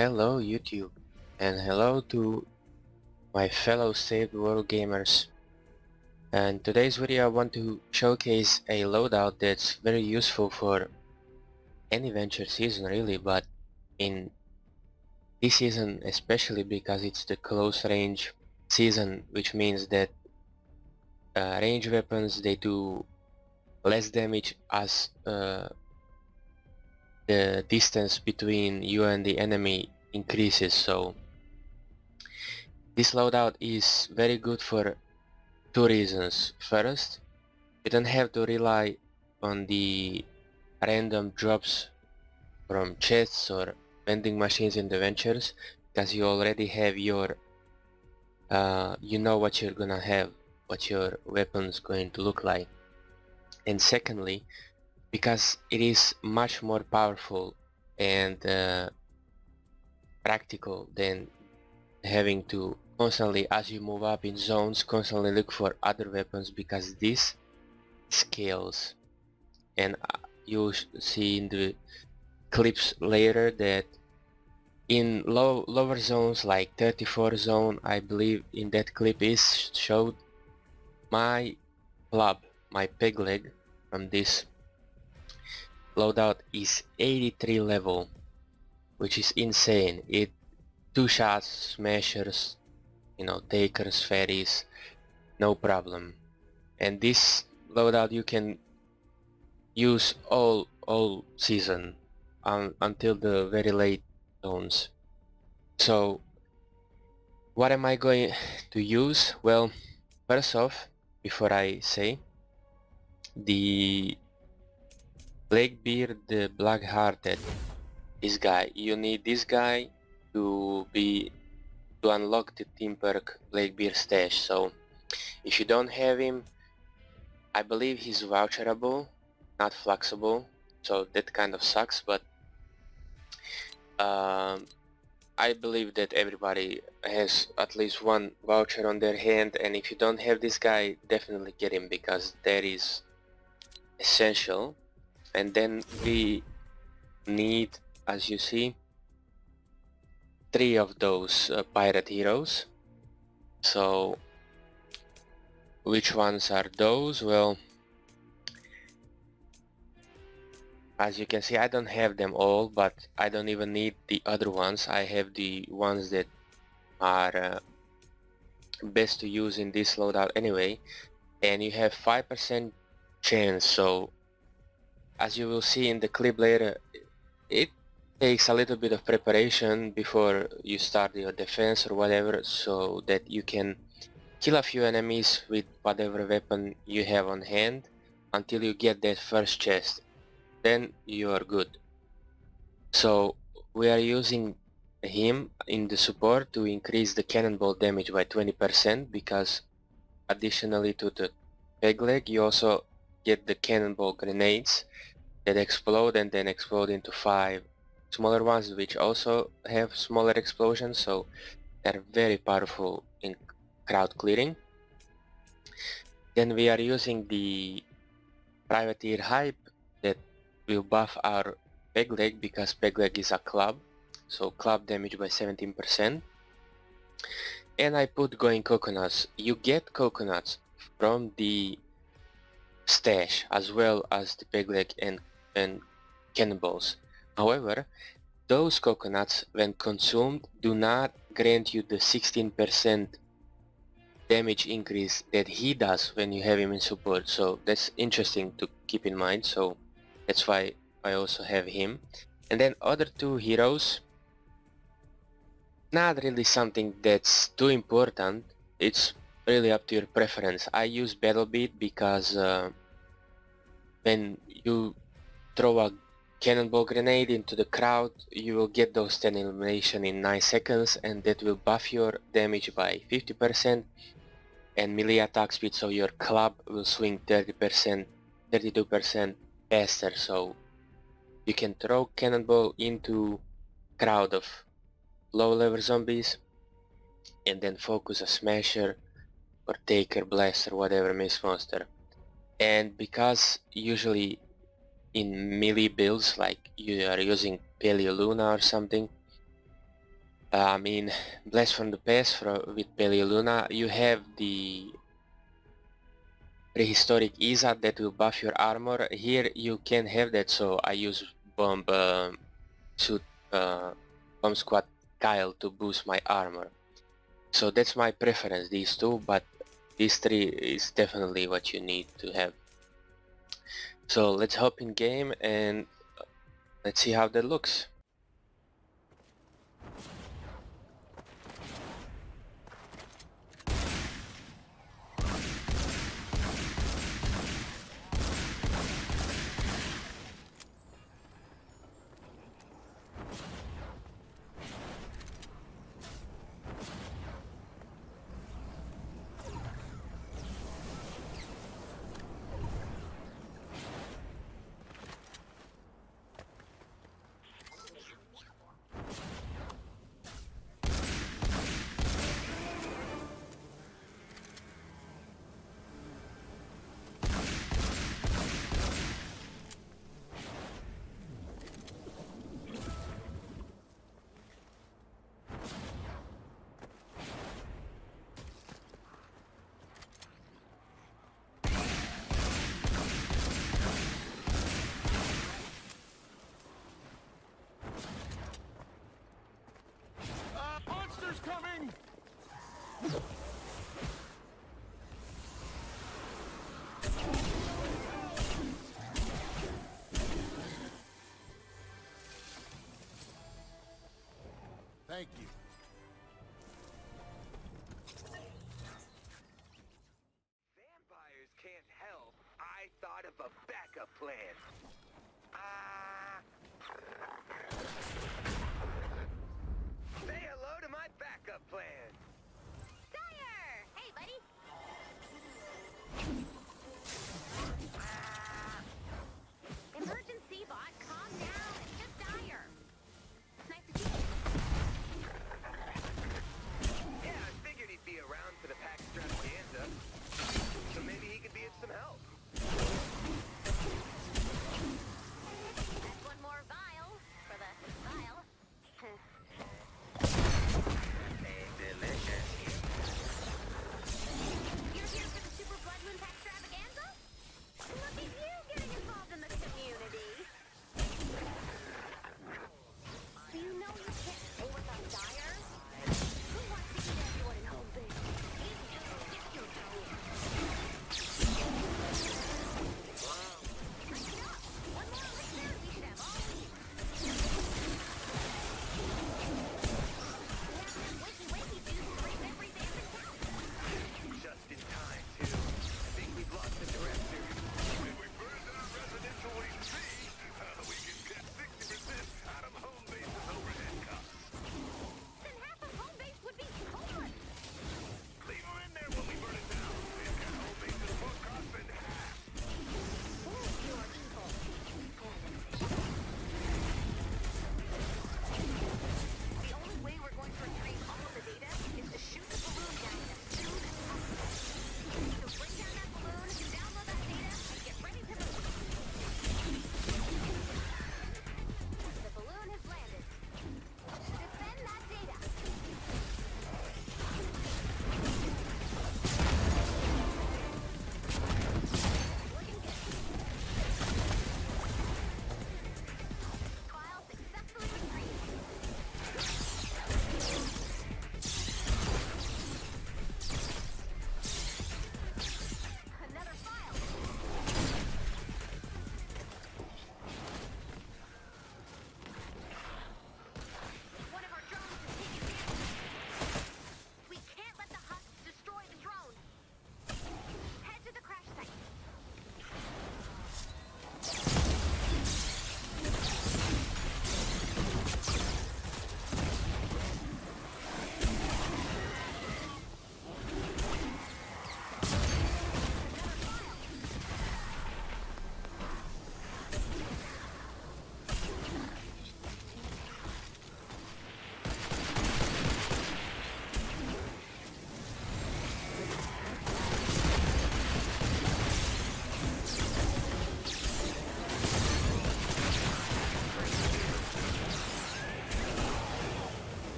Hello YouTube, and hello to my fellow saved world gamers. And today's video I want to showcase a loadout that's very useful for any venture season really, but in this season especially because it's the close range season, which means that range weapons, they do less damage as the distance between you and the enemy increases. So this loadout is very good for two reasons. First, you don't have to rely on the random drops from chests or vending machines in the ventures, because you already have your you know what you're gonna have, what your weapon's going to look like. And secondly, because it is much more powerful and practical than having to constantly, as you move up in zones, constantly look for other weapons, because this scales. And you'll see in the clips later that in lower zones like 34 zone, I believe in that clip is showed, my club, my peg leg from this loadout is 83 level, which is insane. It two shots, smashers, takers, fairies, no problem. And this loadout you can use all season until the very late zones. So what am I going to use? Well, first off, before I say, the Blakebeard, the Black-Hearted, this guy, you need this guy to unlock the team perk Blakebeard stash. So if you don't have him, I believe he's voucherable, not flexible, so that kind of sucks, but I believe that everybody has at least one voucher on their hand, and if you don't have this guy, definitely get him, because that is essential. And then we need, as you see, 3 of those pirate heroes. So which ones are those? Well, as you can see, I don't have them all, but I don't even need the other ones. I have the ones that are best to use in this loadout anyway. And you have 5% chance, so as you will see in the clip later, it takes a little bit of preparation before you start your defense or whatever, so that you can kill a few enemies with whatever weapon you have on hand until you get that first chest. Then you are good. So we are using him in the support to increase the cannonball damage by 20%, because additionally to the peg leg you also get the cannonball grenades that explode and then explode into 5 smaller ones which also have smaller explosions, so they're very powerful in crowd clearing. Then we are using the privateer hype that will buff our peg leg, because peg leg is a club, so club damage by 17%. And I put going coconuts. You get coconuts from the stash as well as the peg leg and cannonballs. However, those coconuts when consumed do not grant you the 16% damage increase that he does when you have him in support, so that's interesting to keep in mind. So that's why I also have him. And then other two heroes, not really something that's too important. It's really up to your preference. I use Blakebeard because when you throw a cannonball grenade into the crowd, you will get those 10 elimination in 9 seconds, and that will buff your damage by 50% and melee attack speed, so your club will swing 30%, 32% faster. So you can throw cannonball into crowd of low level zombies and then focus a smasher or taker, blaster, whatever miss monster. And because usually in melee builds, like you are using Paleo Luna or something, I mean, Blast from the Past with Pelioluna, you have the Prehistoric Isa that will buff your armor. Here you can have that, so I use Bomb Suit Bomb Squad Kyle to boost my armor. So that's my preference, these two, but these three is definitely what you need to have. So let's hop in game and let's see how that looks. Monsters coming! Thank you.